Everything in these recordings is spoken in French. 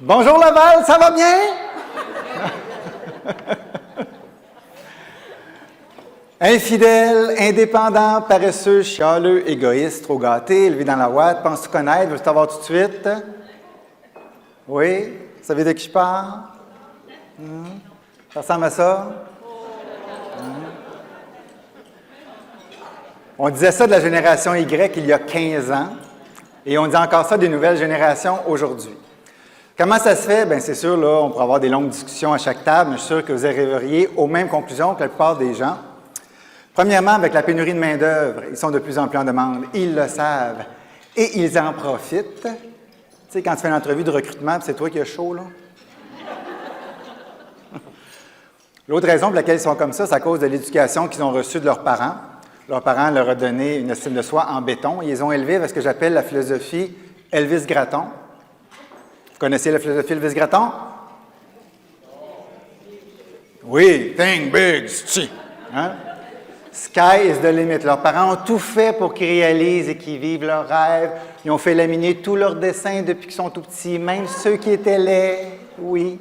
Bonjour Laval, ça va bien? Infidèle, indépendant, paresseux, chialeux, égoïste, trop gâté, élevé dans la ouate, penses-tu connaître, veux-tu t'avoir tout de suite? Oui? Vous savez de qui je parle? Ça ressemble à ça? On disait ça de la génération Y il y a 15 ans, et on dit encore ça des nouvelles générations aujourd'hui. Comment ça se fait? Bien, c'est sûr, là, on pourra avoir des longues discussions à chaque table, mais je suis sûr que vous arriveriez aux mêmes conclusions que la plupart des gens. Premièrement, avec la pénurie de main-d'œuvre, ils sont de plus en plus en demande. Ils le savent et ils en profitent. Tu sais, quand tu fais une entrevue de recrutement, c'est toi qui as chaud, là. L'autre raison pour laquelle ils sont comme ça, c'est à cause de l'éducation qu'ils ont reçue de leurs parents. Leurs parents leur ont donné une estime de soi en béton. Ils les ont élevés avec ce que j'appelle la philosophie Elvis Gratton. Vous connaissez la philosophie Elvis Gratton? Oui, think big, hein? Sky is the limit. Leurs parents ont tout fait pour qu'ils réalisent et qu'ils vivent leurs rêves. Ils ont fait laminer tous leurs dessins depuis qu'ils sont tout petits, même ceux qui étaient laids, oui.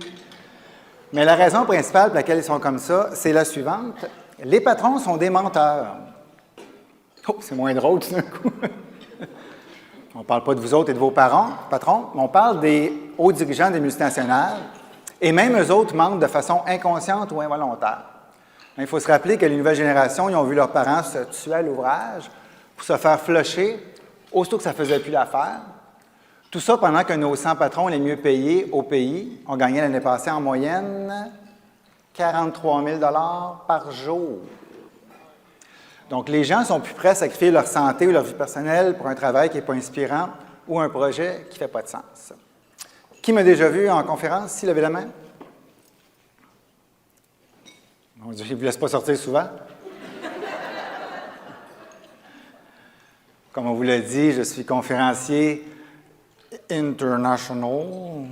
Mais la raison principale pour laquelle ils sont comme ça, c'est la suivante. Les patrons sont des menteurs. Oh, c'est moins drôle tout d'un coup. On ne parle pas de vous autres et de vos patrons, mais on parle des hauts dirigeants des multinationales, et même eux autres mentent de façon inconsciente ou involontaire. Il faut se rappeler que les nouvelles générations, ils ont vu leurs parents se tuer à l'ouvrage pour se faire flusher, aussitôt que ça ne faisait plus l'affaire. Tout ça pendant que nos 100 patrons les mieux payés au pays ont gagné l'année passée en moyenne 43 000 $ par jour. Donc, les gens sont plus prêts à sacrifier leur santé ou leur vie personnelle pour un travail qui n'est pas inspirant ou un projet qui ne fait pas de sens. Qui m'a déjà vu en conférence, ici, levez la main? Mon Dieu, je ne vous laisse pas sortir souvent. Comme on vous l'a dit, je suis conférencier international.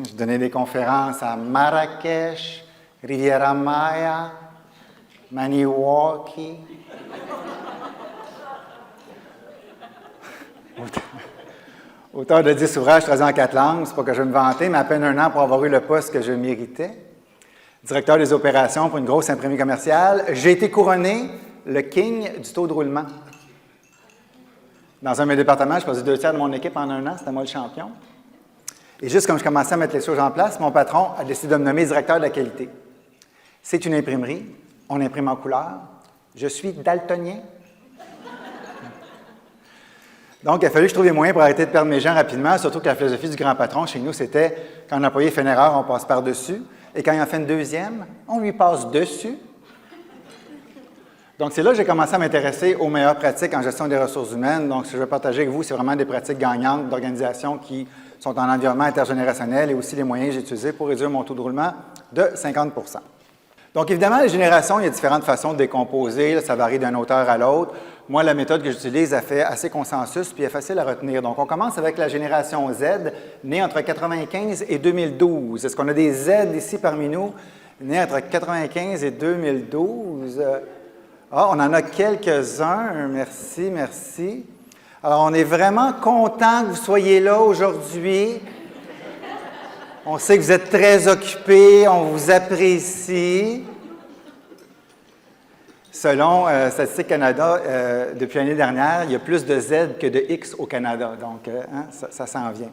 Je donnais des conférences à Marrakech, Riviera Maya, Maniwaki. Auteur de 10 ouvrages traduits en 4 langues, c'est pas que je vais me vanter, mais à peine 1 an pour avoir eu le poste que je méritais. Directeur des opérations pour une grosse imprimerie commerciale. J'ai été couronné le king du taux de roulement. Dans un de mes départements, je passais 2/3 de mon équipe en 1 an, c'était moi le champion. Et juste comme je commençais à mettre les choses en place, mon patron a décidé de me nommer directeur de la qualité. C'est une imprimerie. On imprime en couleur. Je suis daltonien. Donc, il a fallu que je trouve des moyens pour arrêter de perdre mes gens rapidement, surtout que la philosophie du grand patron chez nous, c'était quand un employé fait une erreur, on passe par-dessus. Et quand il en fait une deuxième, on lui passe dessus. Donc, c'est là que j'ai commencé à m'intéresser aux meilleures pratiques en gestion des ressources humaines. Donc, ce que je vais partager avec vous, c'est vraiment des pratiques gagnantes d'organisations qui sont en environnement intergénérationnel et aussi les moyens que j'ai utilisés pour réduire mon taux de roulement de 50 %. Donc, évidemment, les générations, il y a différentes façons de décomposer. Là, ça varie d'un auteur à l'autre. Moi, la méthode que j'utilise, elle fait assez consensus puis elle est facile à retenir. Donc, on commence avec la génération Z, née entre 1995 et 2012. Est-ce qu'on a des Z ici parmi nous, nés entre 1995 et 2012? Ah, on en a quelques-uns. Merci, merci. Alors, on est vraiment content que vous soyez là aujourd'hui. On sait que vous êtes très occupés, on vous apprécie. Selon Statistique Canada, depuis l'année dernière, il y a plus de Z que de X au Canada. Donc, ça s'en vient.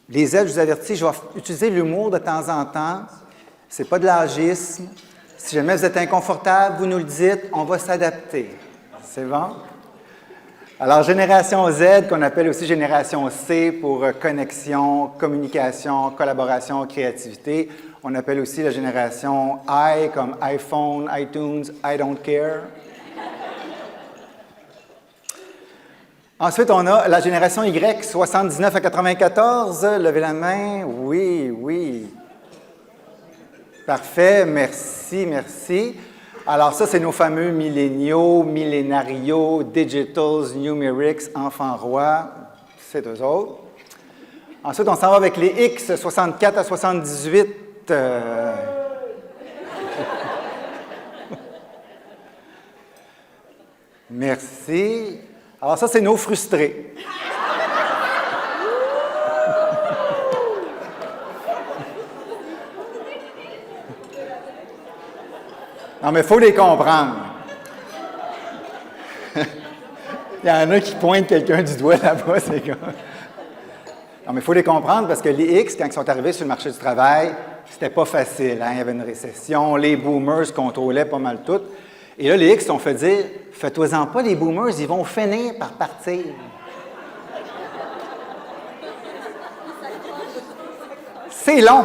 Les Z, je vous avertis, je vais utiliser l'humour de temps en temps. Ce n'est pas de l'âgisme. Si jamais vous êtes inconfortable, vous nous le dites, on va s'adapter. C'est bon? Alors, génération Z, qu'on appelle aussi génération C pour connexion, communication, collaboration, créativité. On appelle aussi la génération I comme iPhone, iTunes, I don't care. Ensuite, on a la génération Y, 79 à 94. Levez la main. Oui, oui. Parfait, merci, merci. Alors ça, c'est nos fameux milléniaux, millénarios, digitals, numerics, enfants rois. C'est eux autres. Ensuite, on s'en va avec les X, 64 à 78. Merci. Alors ça, c'est nos frustrés. Non, mais il faut les comprendre. Il y en a qui pointent quelqu'un du doigt là-bas, c'est comme... Non, mais il faut les comprendre parce que les X, quand ils sont arrivés sur le marché du travail, c'était pas facile. Hein? Il y avait une récession, les boomers contrôlaient pas mal tout. Et là, les X ont fait dire, faites-vous-en pas, les boomers, ils vont finir par partir. C'est long.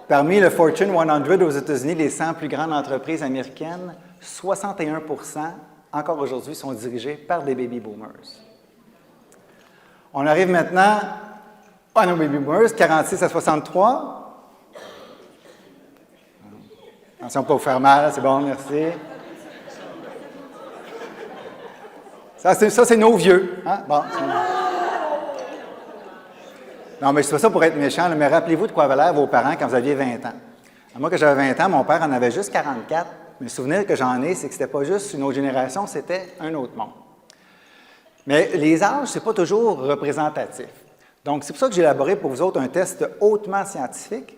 Parmi le Fortune 100 aux États-Unis, les 100 plus grandes entreprises américaines, 61 encore aujourd'hui, sont dirigées par des baby boomers. On arrive maintenant à nos baby boomers, 46 à 63. Attention, pas vous faire mal, c'est bon, merci. Ça, c'est nos vieux. Hein? Bon. Non, mais je ne fais pas ça pour être méchant, mais rappelez-vous de quoi avaient l'air vos parents quand vous aviez 20 ans. Moi, quand j'avais 20 ans, mon père en avait juste 44. Mais le souvenir que j'en ai, c'est que ce n'était pas juste une autre génération, c'était un autre monde. Mais les âges, ce n'est pas toujours représentatif. Donc, c'est pour ça que j'ai élaboré pour vous autres un test hautement scientifique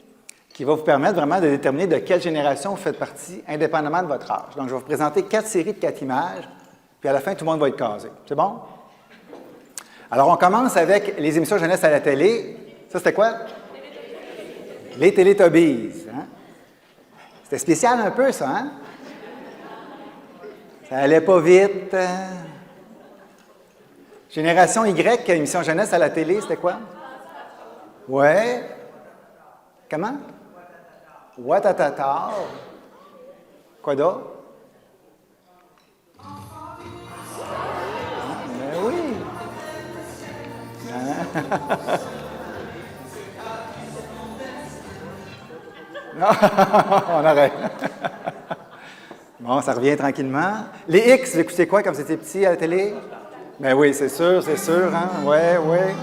qui va vous permettre vraiment de déterminer de quelle génération vous faites partie, indépendamment de votre âge. Donc, je vais vous présenter 4 séries de 4 images, puis à la fin, tout le monde va être casé. C'est bon? Alors, on commence avec les émissions jeunesse à la télé. Ça, c'était quoi? Les Télétubbies. Hein? C'était spécial un peu, ça, hein? Ça allait pas vite. Génération Y, émission jeunesse à la télé, c'était quoi? Ouais. Comment? Ouattatata. Quoi d'autre? Ben oui. Non, on arrête. Bon, ça revient tranquillement. Les X, vous écoutez quoi quand vous étiez petit à la télé? Ben oui, c'est sûr, hein? Ouais, ouais.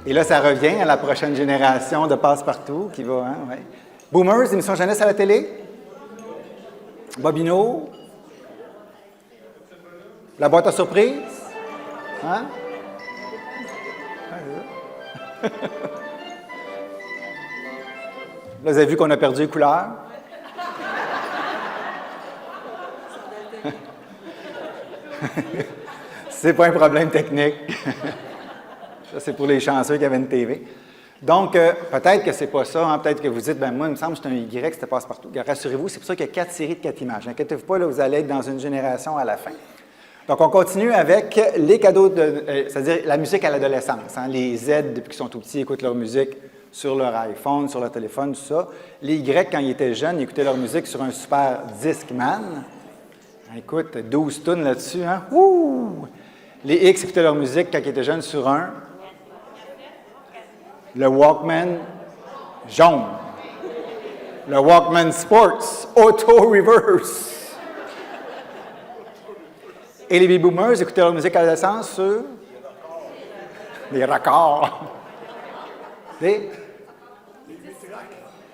Et là, ça revient à la prochaine génération de passe-partout qui va, hein? Ouais. Boomers, émission jeunesse à la télé? Bobino? La boîte à surprise? Hein? Là, vous avez vu qu'on a perdu les couleurs? C'est pas un problème technique. Ça, c'est pour les chanceux qui avaient une TV. Donc, peut-être que c'est pas ça. Hein? Peut-être que vous dites, ben moi, il me semble que c'est un Y, c'était passe-partout. Rassurez-vous, c'est pour ça qu'il y a 4 séries de 4 images. Inquiétez-vous pas, là, vous allez être dans une génération à la fin. Donc, on continue avec les cadeaux, c'est-à-dire la musique à l'adolescence. Hein? Les Z, depuis qu'ils sont tout petits, écoutent leur musique sur leur iPhone, sur leur téléphone, tout ça. Les Y, quand ils étaient jeunes, ils écoutaient leur musique sur un super Discman. Écoute, 12 tonnes là-dessus, hein? Ouh! Les X écoutaient leur musique quand ils étaient jeunes sur le Walkman jaune. Le Walkman Sports Auto Reverse. Et les baby boomers écoutaient leur musique à l'adolescence sur les raccords. Les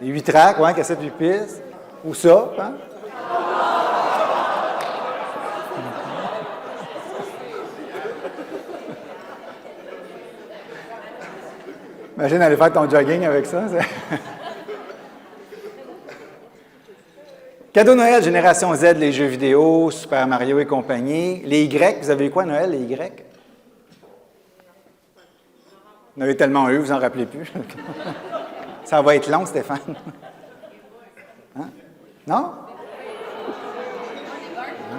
8 tracks, ouais, cassette 8 pistes. Ou ça, hein? Imagine aller faire ton jogging avec ça. Cadeau Noël, génération Z, les jeux vidéo, Super Mario et compagnie. Les Y, vous avez eu quoi Noël, les Y? Vous en avez tellement eu, vous n'en rappelez plus. Ça va être long, Stéphane. Hein? Non?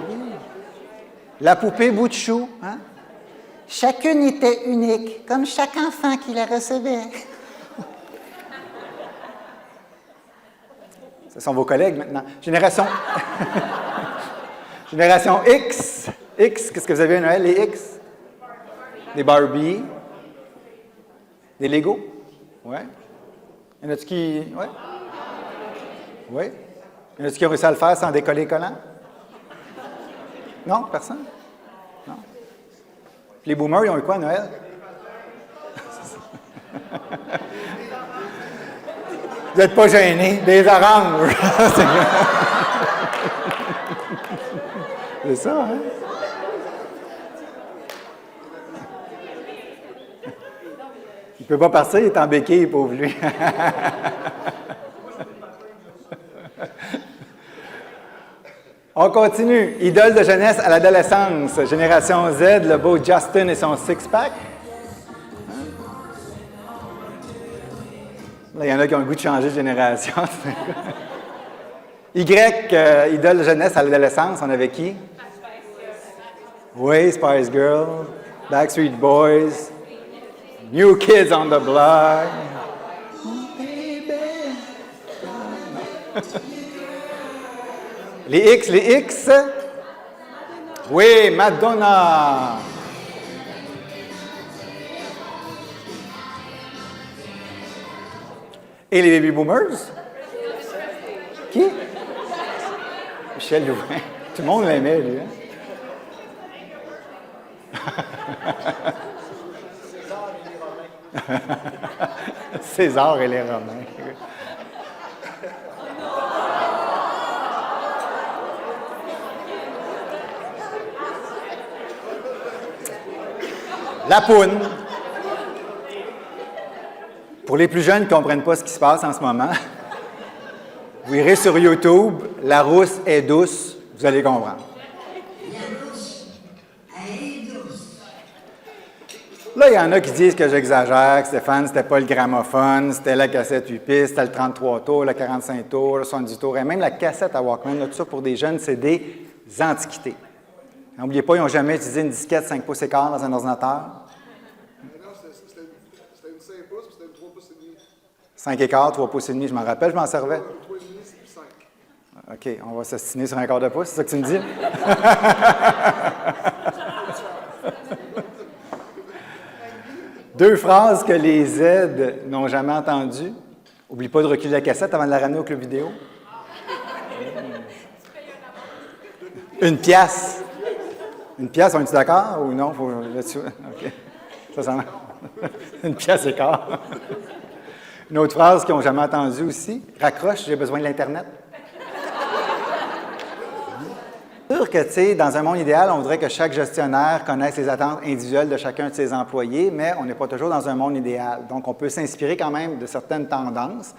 Oui. La poupée bout de chou, hein? Chacune était unique, comme chaque enfant qui la recevait. Ce sont vos collègues maintenant. Génération... Génération X. X, qu'est-ce que vous avez à Noël, les X? Des Barbie. Des Lego? Ouais. Y en a-tu qui... Ouais. Oui. Y en a-tu qui ont réussi à le faire sans décoller collant? Non? Personne? Non? Puis les boomers, ils ont eu quoi à Noël? Vous n'êtes pas gênés. Des oranges. C'est ça, hein? peut pas partir, il est en béquille, pauvre lui. On continue. Idole de jeunesse à l'adolescence. Génération Z, le beau Justin et son six-pack. Là, il y en a qui ont le goût de changer de génération. Idole de jeunesse à l'adolescence, on avait qui? Oui, Spice Girls, Backstreet Boys, New Kids on the Block. Les X. Oui, Madonna. Et les baby boomers? Qui? Michel Louvain. Tout le monde l'aimait, lui. Hein? César et les Romains. La poune. Pour les plus jeunes qui ne comprennent pas ce qui se passe en ce moment, vous irez sur YouTube, La rousse est douce, vous allez comprendre. Là, il y en a qui disent que j'exagère, que Stéphane, c'était pas le gramophone, c'était la cassette 8 pistes, c'était le 33 tours, le 45 tours, le 70 tours, et même la cassette à Walkman, là, tout ça pour des jeunes, c'est des antiquités. N'oubliez pas, ils n'ont jamais utilisé une disquette 5 pouces et quart dans un ordinateur. Non, c'était une 5 pouces, puis c'était une 3 pouces et demi. 5 et quart, 3 pouces et demi, je m'en rappelle, je m'en servais. 3 et demi, c'est 5. OK, on va s'ostiner sur un quart de pouce, c'est ça que tu me dis? Deux phrases que les Z n'ont jamais entendues. Oublie pas de reculer la cassette avant de la ramener au club vidéo. Une pièce. Une pièce, on est d'accord ou non? Faut là-dessus. OK. Ça Une pièce et quart. Une autre phrase qu'ils n'ont jamais entendue aussi. Raccroche, j'ai besoin de l'Internet. C'est sûr que, tu sais, dans un monde idéal, on voudrait que chaque gestionnaire connaisse les attentes individuelles de chacun de ses employés, mais on n'est pas toujours dans un monde idéal. Donc, on peut s'inspirer quand même de certaines tendances,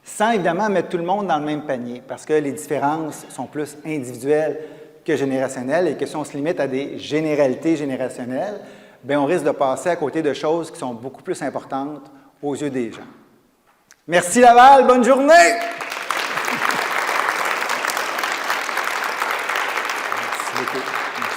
sans évidemment mettre tout le monde dans le même panier, parce que les différences sont plus individuelles que générationnelles, et que si on se limite à des généralités générationnelles, bien, on risque de passer à côté de choses qui sont beaucoup plus importantes aux yeux des gens. Merci Laval, bonne journée! Merci beaucoup.